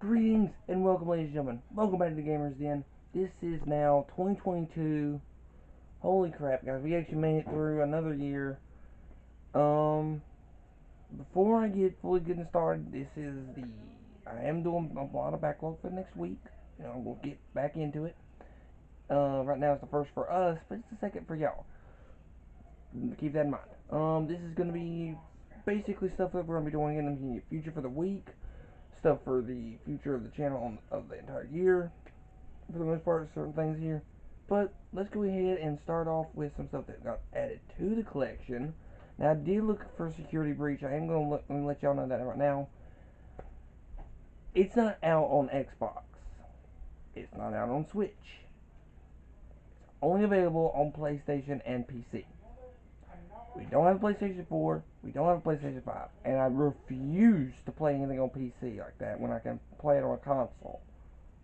Greetings and welcome, ladies and gentlemen. Welcome back to the Gamers Den. This is now 2022. Holy crap, guys! We actually made it through another year. Um, Before I get fully getting started, I am doing a lot of backlog for next week. We'll get back into it. Right now it's the first for us, but it's the second for y'all. Keep that in mind. This is gonna be basically stuff that we're gonna be doing in the future for the week, stuff for the future of the channel of the entire year. For the most part, certain things here. But let's go ahead and start off with some stuff that got added to the collection. Now, I did look for Security Breach. I am going to let y'all know that right now. It's not out on Xbox. It's not out on Switch. It's only available on PlayStation and PC. We don't have a PlayStation 4. We don't have a PlayStation 5. And I refuse to play anything on PC like that when I can play it on a console.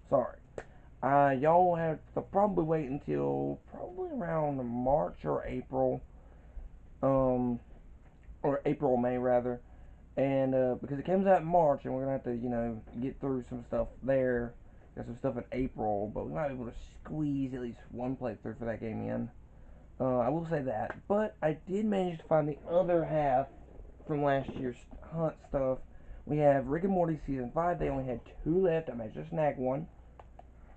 Sorry. Y'all will have to probably wait until probably around March or April, or April or May rather, and because it comes out in March, and we're gonna have to, get through some stuff there. Got some stuff in April, but we might be able to squeeze at least one playthrough for that game in. I will say that, but I did manage to find the other half from last year's hunt stuff. We have Rick and Morty season 5. They only had 2 left. I managed to snag one.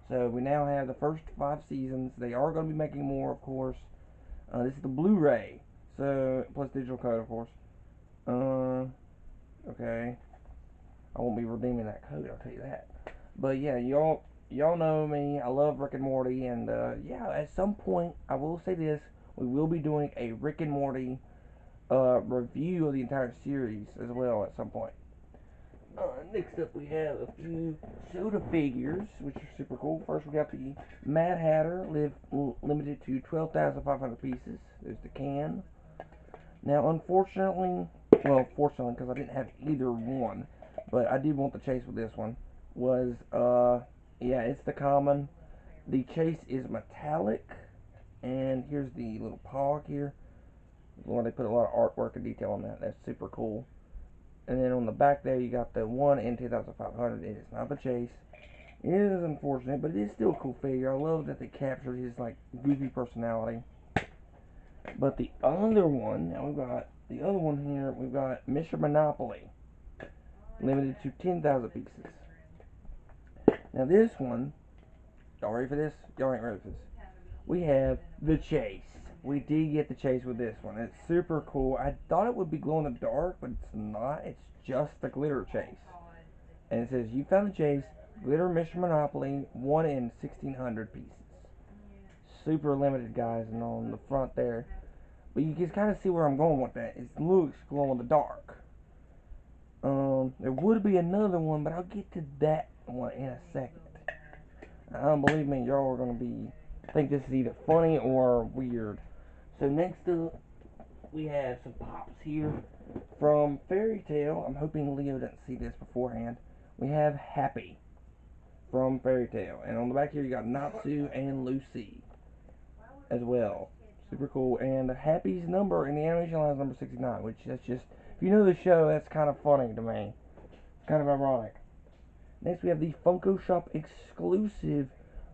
So we now have the first 5 seasons. They are going to be making more, of course. This is the Blu-ray, so plus digital code, of course. Okay. I won't be redeeming that code, I'll tell you that. But yeah, y'all know me. I love Rick and Morty, and yeah, at some point I will say this: we will be doing a Rick and Morty review of the entire series as well at some point. Next up, we have a few soda figures, which are super cool. First, we got the Mad Hatter, limited to 12,500 pieces. There's the can. Now, unfortunately, well, fortunately, because I didn't have either one, but I did want the chase with this one, was, yeah, it's the common. The chase is metallic, and here's the little pog here. Well, they put a lot of artwork and detail on that. That's super cool. And then on the back there, you got the 1 in 2,500. It is not the chase. It is unfortunate, but it is still a cool figure. I love that they captured his, like, goofy personality. But the other one, now we've got the other one here, we've got Mr. Monopoly, limited to 10,000 pieces. Now this one, y'all ready for this? Y'all ain't ready for this. We have the chase. We did get the chase with this one. It's super cool. I thought it would be glow in the dark, but it's not. It's just the glitter chase. And it says, you found the chase, glitter Mr. Monopoly, 1 in 1,600 pieces. Super limited, guys, and on the front there. But you can kind of see where I'm going with that. It looks glow in the dark. There would be another one, but I'll get to that one in a second. Believe me, y'all are going to think this is either funny or weird. So next up, we have some pops here from Fairy Tail. I'm hoping Leo doesn't see this beforehand. We have Happy from Fairy Tail. And on the back here, you got Natsu and Lucy as well. Super cool. And Happy's number in the animation line is number 69, which that's just, if you know the show, that's kind of funny to me. It's kind of ironic. Next, we have the Funko Shop exclusive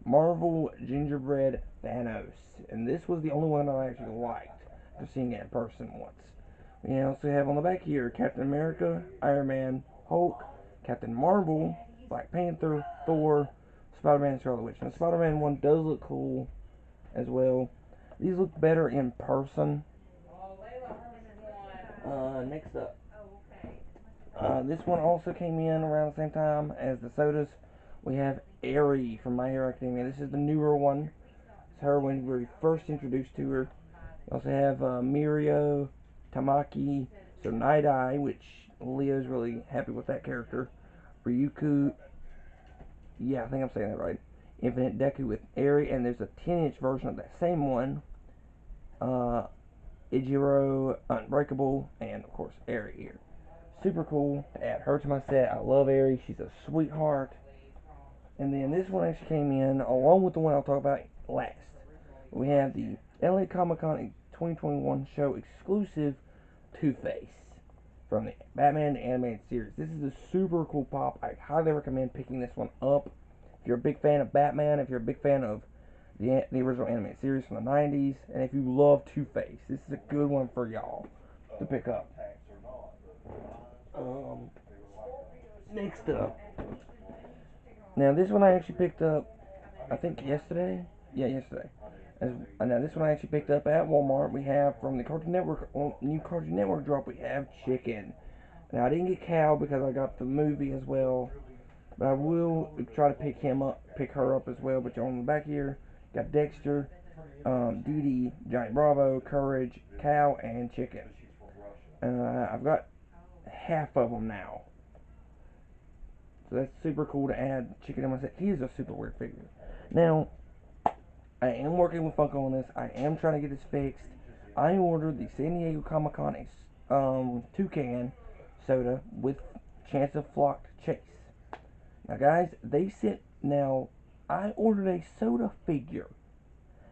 Marvel Gingerbread Thanos. And this was the only one I actually liked after seeing it in person once. We also have on the back here Captain America, Iron Man, Hulk, Captain Marvel, Black Panther, Thor, Spider-Man, and Scarlet Witch. Now, the Spider-Man one does look cool as well. These look better in person. Next up, this one also came in around the same time as the sodas. We have Eri from My Hero Academia. This is the newer one. It's her when we were first introduced to her. We also have Mirio, Tamaki, so Night Eye, which Leo's really happy with that character. Ryuku, yeah, I think I'm saying that right. Infinite Deku with Eri, and there's a 10-inch version of that same one. Ijiro, Unbreakable, and of course Eri here. Super cool to add her to my set. I love Eri. She's a sweetheart. And then this one actually came in along with the one I'll talk about last. We have the LA Comic Con 2021 show exclusive Two-Face from the Batman animated series. This is a super cool pop. I highly recommend picking this one up. If you're a big fan of Batman, if you're a big fan of the original animated series from the 90s, and if you love Two-Face, this is a good one for y'all to pick up. Next up, now this one I actually picked up, I think yesterday. Yeah, yesterday. Now this one I actually picked up at Walmart. We have from the Cartoon Network, new Cartoon Network drop. We have chicken. Now I didn't get cow because I got the movie as well, but I will try to pick her up as well. But on the back here, got Dexter, Dee Dee, Johnny Bravo, Courage, cow, and chicken. I've got half of them now, so that's super cool to add chicken in my set. He is a super weird figure. Now I am working with Funko on this. I am trying to get this fixed. I ordered the San Diego Comic-Con toucan soda with chance of flocked chase. Now, guys, I ordered a soda figure.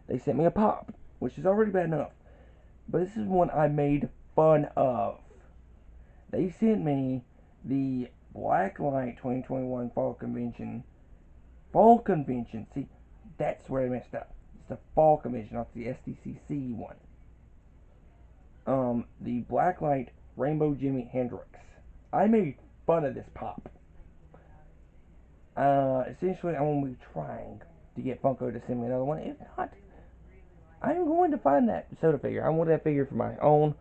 They sent me a pop, which is already bad enough. But this is one I made fun of. They sent me the Blacklight 2021 Fall Convention. Fall Convention. See, that's where I messed up. It's the Fall Convention, not the SDCC one. The Blacklight Rainbow Jimi Hendrix. I made fun of this pop. Essentially, I'm going to be trying to get Funko to send me another one. If not, I'm going to find that soda figure. I want that figure for my own.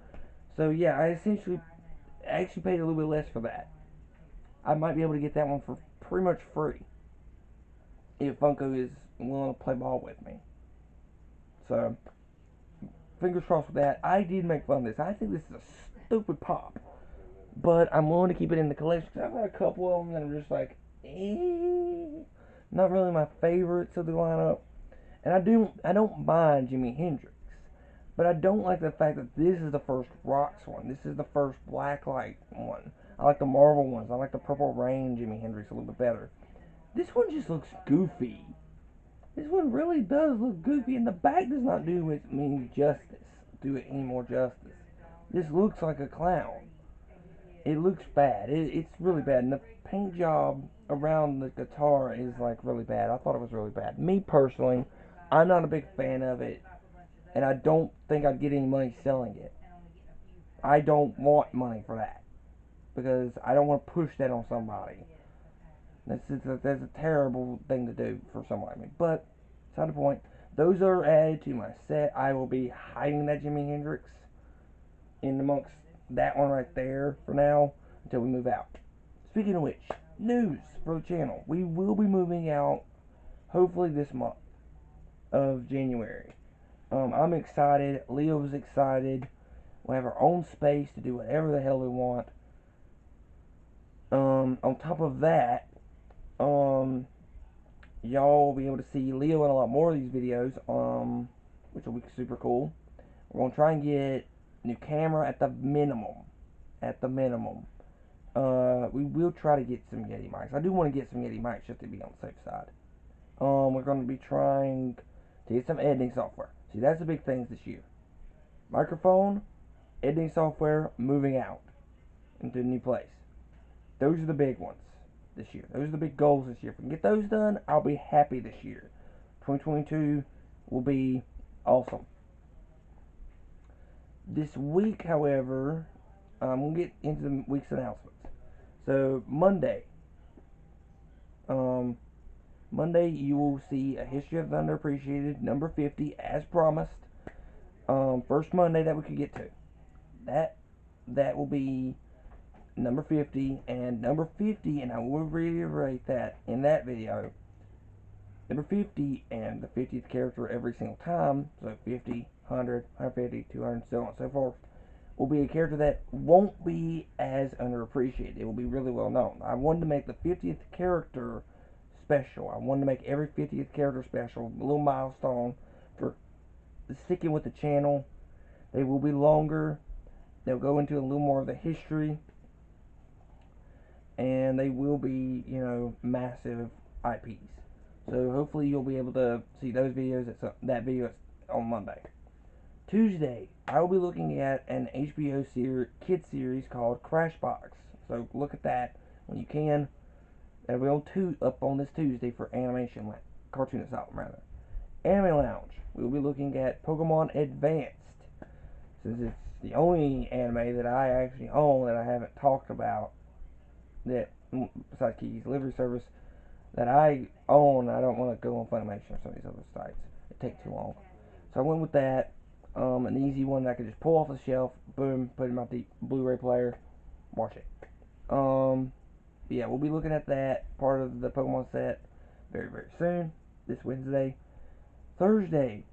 So, yeah, I actually paid a little bit less for that. I might be able to get that one for pretty much free if Funko is willing to play ball with me. So, fingers crossed with that. I did make fun of this. I think this is a stupid pop. But I'm willing to keep it in the collection because I've got a couple of them that are just like, not really my favorites of the lineup. And I don't mind Jimi Hendrix, but I don't like the fact that this is the first Rocks one. This is the first Blacklight one. I like the Marvel ones. I like the Purple Rain Jimi Hendrix a little bit better. This one just looks goofy. This one really does look goofy, and the back does not do it any more justice. This looks like a clown. It looks bad. It's really bad, and the paint job around the guitar is like really bad. I thought it was really bad. Me personally, I'm not a big fan of it, and I don't think I'd get any money selling it. I don't want money for that because I don't want to push that on somebody. That's a terrible thing to do for somebody like me. But beside the point, those are added to my set. I will be hiding that Jimi Hendrix in amongst that one right there for now until we move out. Speaking of which, news for the channel. We will be moving out hopefully this month of January. I'm excited. Leo's excited. We'll have our own space to do whatever the hell we want. On top of that, y'all will be able to see Leo in a lot more of these videos, which will be super cool. We're going to try and get a new camera at the minimum. At the minimum. We will try to get some Yeti mics. I do want to get some Yeti mics just to be on the safe side. We're going to be trying to get some editing software. See, that's the big things this year. Microphone, editing software, moving out into a new place. Those are the big ones this year. Those are the big goals this year. If we can get those done, I'll be happy this year. 2022 will be awesome. This week, however, we'll get into the week's announcements. So, Monday, you will see a History of the Underappreciated, number 50, as promised. First Monday that we could get to. That will be number 50, and number 50, and I will reiterate that in that video, number 50 and the 50th character every single time, so 50, 100, 150, 200, so on and so forth, will be a character that won't be as underappreciated. It will be really well known. I wanted to make the 50th character special. I wanted to make every 50th character special, a little milestone for sticking with the channel. They will be longer. They'll go into a little more of the history. And they will be, massive IPs. So hopefully you'll be able to see those videos. That video is on Monday. Tuesday, I will be looking at an HBO kid series called Crashbox. So look at that when you can. That'll be up on this Tuesday for Cartoon Asylum rather. Anime Lounge. We'll be looking at Pokemon Advanced, since it's the only anime that I actually own that I haven't talked about. That besides Kiki's Delivery Service that I own, I don't want to go on Funimation or some of these other sites. It takes too long. So I went with that. An easy one that I could just pull off the shelf, boom, put it in my Blu-ray player, watch it. Yeah, we'll be looking at that part of the Pokemon set very, very soon. This Wednesday. Thursday,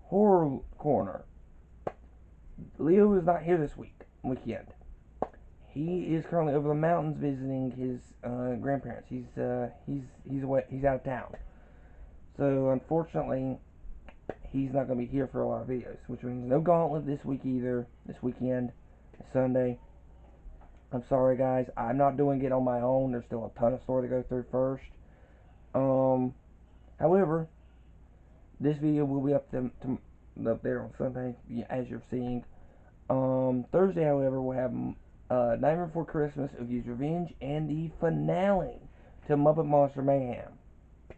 Horror Corner. Leo is not here this weekend. He is currently over the mountains visiting his grandparents. He's away. He's out of town. So unfortunately, he's not going to be here for a lot of videos, which means no Gauntlet this week either. This weekend, Sunday. I'm sorry, guys. I'm not doing it on my own. There's still a ton of story to go through first. However, this video will be up there on Sunday, as you're seeing. Thursday, however, we'll have Nightmare Before Christmas, Oogie's Revenge, and the finale to Muppet Monster Mayhem.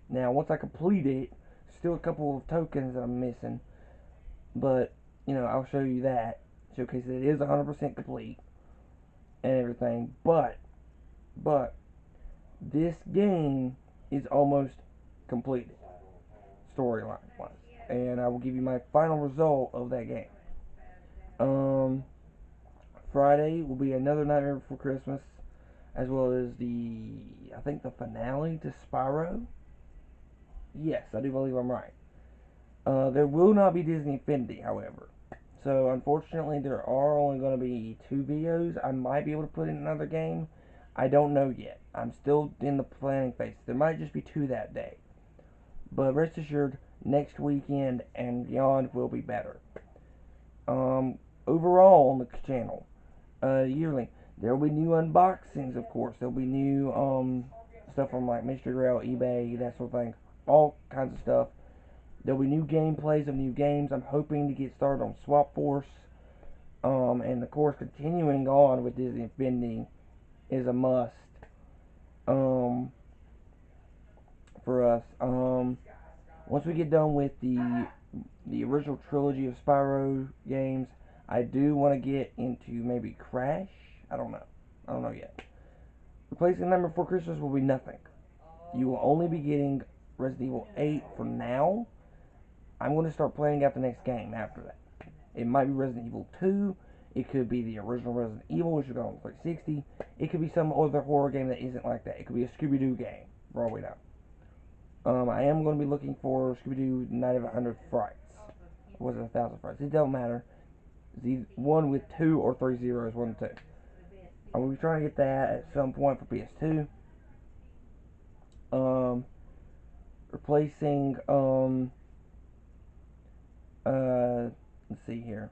Now, once I complete it, still a couple of tokens that I'm missing, but I'll show you that. Showcase that it is 100% complete and everything. But this game is almost completed storyline wise, and I will give you my final result of that game. Friday will be another Nightmare Before Christmas, as well as I think the finale to Spyro. Yes, I do believe I'm right. There will not be Disney Infinity, however. So, unfortunately, there are only going to be 2 videos. I might be able to put in another game. I don't know yet. I'm still in the planning phase. There might just be 2 that day. But rest assured, next weekend and beyond will be better. Overall on the channel, yearly, there will be new unboxings, of course. There will be new stuff from like Mystery Grail, eBay, that sort of thing. All kinds of stuff. There will be new gameplays of new games. I'm hoping to get started on Swap Force. And of course, continuing on with Disney Infinity is a must for us. Once we get done with the original trilogy of Spyro games, I do want to get into maybe Crash. I don't know. I don't know yet. Replacing Nightmare Before Christmas will be nothing. You will only be getting Resident Evil 8 for now. I'm going to start planning out the next game after that. It might be Resident Evil 2. It could be the original Resident Evil, which will go on 360. It could be some other horror game that isn't like that. It could be a Scooby-Doo game, for all we know. I am going to be looking for Scooby-Doo Night of 100 Frights. Or was it 1,000 Frights? It don't matter. It's one with 2 or 3 zeros, 1 and 2. I will be trying to get that at some point for PS2. Replacing, let's see here.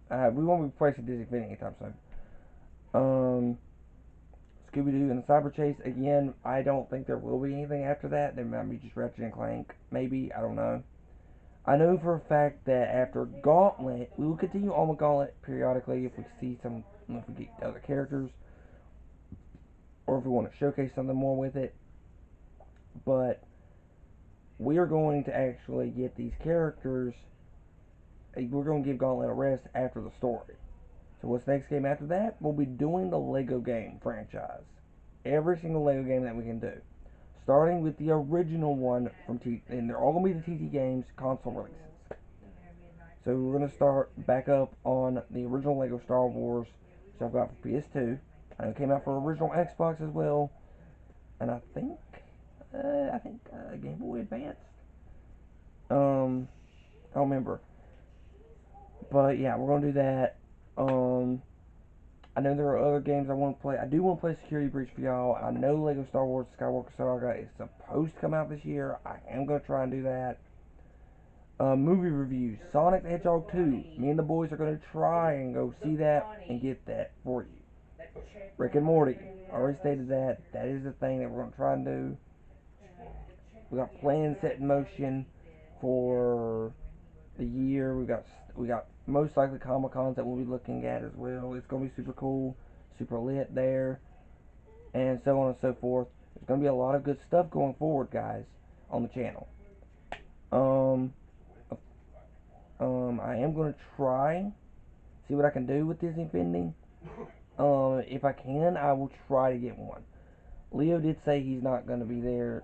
We won't be replacing Disney Infinity anytime soon. Scooby-Doo and the Cyber Chase, again, I don't think there will be anything after that. There might be just Ratchet and Clank, maybe, I don't know. I know for a fact that after Gauntlet, we will continue on with Gauntlet periodically if we see if we get other characters, or if we want to showcase something more with it. But we are going to actually get these characters, we're going to give Gauntlet a rest after the story. So what's the next game after that? We'll be doing the Lego game franchise. Every single Lego game that we can do. Starting with the original one from and they're all going to be the TT Games console releases. So we're going to start back up on the original Lego Star Wars, which I've got for PS2. I know it came out for original Xbox as well. And I think Game Boy Advance. I don't remember. But yeah, we're going to do that. I know there are other games I want to play. I do want to play Security Breach for y'all. I know Lego Star Wars Skywalker Saga is supposed to come out this year. I am going to try and do that. Movie reviews. Sonic the Hedgehog 2. Me and the boys are going to try and go see that and get that for you. Rick and Morty. I already stated that. That is the thing that we're going to try and do. We got plans set in motion for the year. We got most likely Comic Cons that we'll be looking at as well. It's gonna be super cool, super lit there, and so on and so forth. There's gonna be a lot of good stuff going forward, guys, on the channel. Um, I am gonna try see what I can do with Disney Infinity. If I can, I will try to get one. Leo did say he's not gonna be there.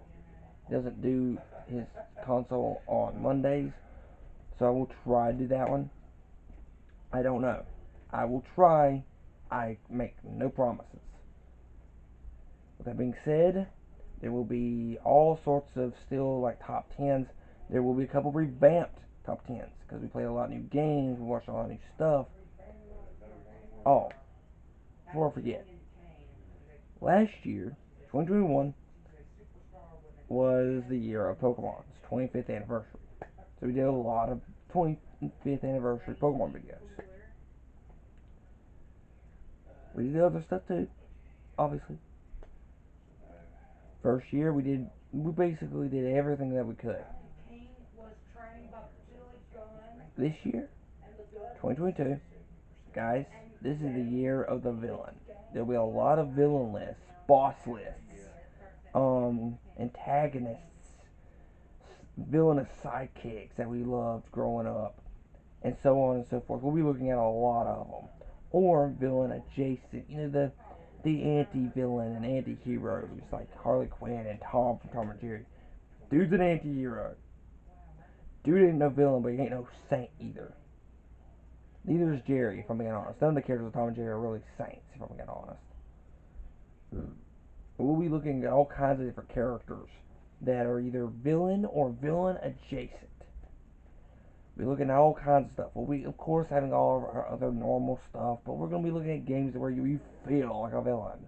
Doesn't do his console on Mondays, so I will try to do that one. I don't know. I will try. I make no promises. With that being said, there will be all sorts of still like top 10s. There will be a couple revamped top 10s because we played a lot of new games, we watched a lot of new stuff. Oh, before I forget, last year, 2021, was the year of Pokemon's 25th anniversary. So we did a lot of 25th anniversary Pokemon videos. We did other stuff too, obviously. First year we basically did everything that we could. This year, 2022, guys, this is the year of the villain. There'll be a lot of villain lists, boss lists, antagonists, villainous sidekicks that we loved growing up, and so on and so forth. We'll be looking at a lot of them, or villain adjacent. You know, the anti-villain and anti-heroes like Harley Quinn and Tom from Tom and Jerry. Dude's an anti-hero. Dude ain't no villain, but he ain't no saint either. Neither is Jerry, if I'm being honest. None of the characters of Tom and Jerry are really saints, if I'm being honest. We'll be looking at all kinds of different characters that are either villain or villain adjacent. We'll be looking at all kinds of stuff. We'll be, of course, having all of our other normal stuff, but we're going to be looking at games where you feel like a villain.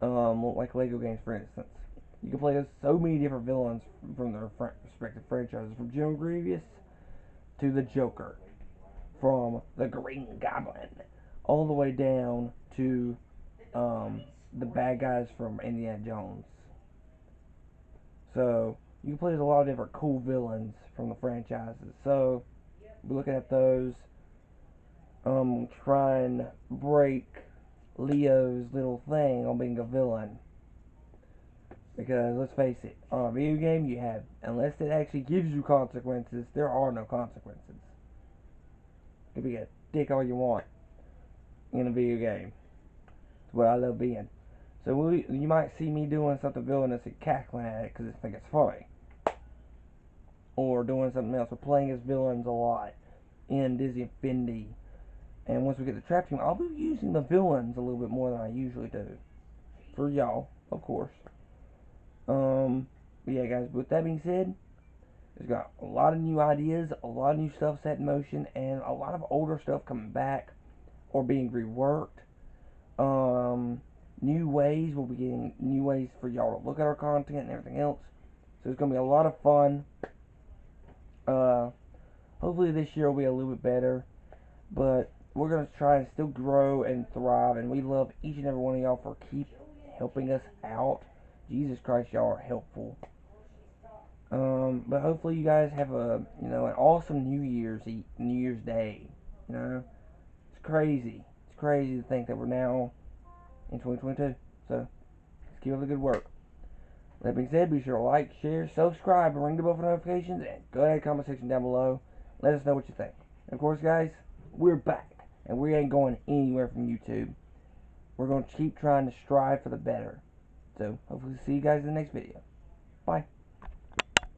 Like Lego games, for instance. You can play as so many different villains from their respective franchises, from General Grievous to the Joker, from the Green Goblin, all the way down to the bad guys from Indiana Jones. So you can play as a lot of different cool villains from the franchises. So we're looking at those. Try and break Leo's little thing on being a villain. Because let's face it, on a video game you have, unless it actually gives you consequences, there are no consequences. You can be a dick all you want in a video game. It's what I love being. So you might see me doing something villainous and cackling at it because I think it's funny. Or doing something else. We're playing as villains a lot in Disney Infinity. And once we get the trap team, I'll be using the villains a little bit more than I usually do. For y'all, of course. But yeah, guys, with that being said, there's got a lot of new ideas, a lot of new stuff set in motion, and a lot of older stuff coming back or being reworked. New ways, we'll be getting new ways for y'all to look at our content and everything else. So it's going to be a lot of fun. Hopefully this year will be a little bit better. But we're going to try and still grow and thrive. And we love each and every one of y'all for keep helping us out. Jesus Christ, y'all are helpful. But hopefully you guys have an awesome New Year's Day. You know, it's crazy. It's crazy to think that we're now in 2022. So let's keep up the good work. That being said, be sure to like, share, subscribe, and ring the bell for notifications, and go ahead and comment section down below. Let us know what you think. And of course, guys, we're back, and we ain't going anywhere from YouTube. We're going to keep trying to strive for the better. So hopefully see you guys in the next video. Bye.